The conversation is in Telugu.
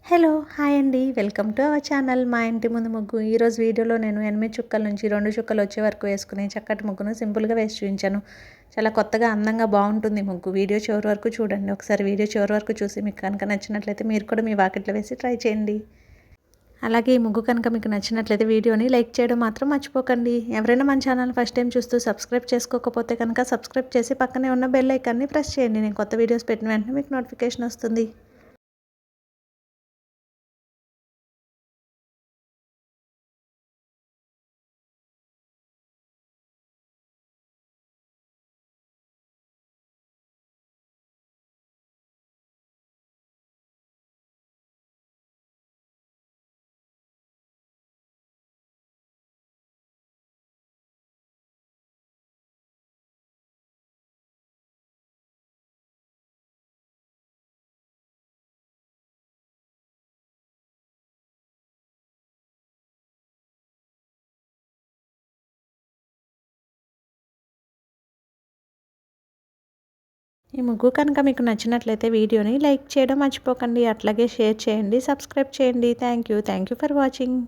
హలో! హాయ్ అండి. వెల్కమ్ టు అవర్ ఛానల్ మా ఇంటి ముందు ముగ్గు. ఈరోజు వీడియోలో నేను 8 చుక్కల నుంచి 2 చుక్కలు వచ్చే వరకు వేసుకునే చక్కటి ముగ్గును సింపుల్‌గా వేసి చూపించాను. చాలా కొత్తగా, అందంగా బాగుంటుంది ముగ్గు. వీడియో చివరి వరకు చూడండి. ఒకసారి వీడియో చివరి వరకు చూసి మీకు కనుక నచ్చినట్లయితే మీరు కూడా మీ వాకిట్లో వేసి ట్రై చేయండి. అలాగే ఈ ముగ్గు కనుక మీకు నచ్చినట్లయితే వీడియోని లైక్ చేయడం మాత్రం మర్చిపోకండి. ఎవరైనా మన ఛానల్ ఫస్ట్ టైం చూస్తూ సబ్స్క్రైబ్ చేసుకోకపోతే కనుక సబ్స్క్రైబ్ చేసి పక్కనే ఉన్న బెల్ ఐకాన్ని ప్రెస్ చేయండి. నేను కొత్త వీడియోస్ పెట్టిన వెంటనే మీకు నోటిఫికేషన్ వస్తుంది. ఈ ముగ్గు కనుక మీకు నచ్చినట్లయితే వీడియోని లైక్ చేయడం మర్చిపోకండి. అట్లాగే షేర్ చేయండి, సబ్స్క్రైబ్ చేయండి. Thank you for watching.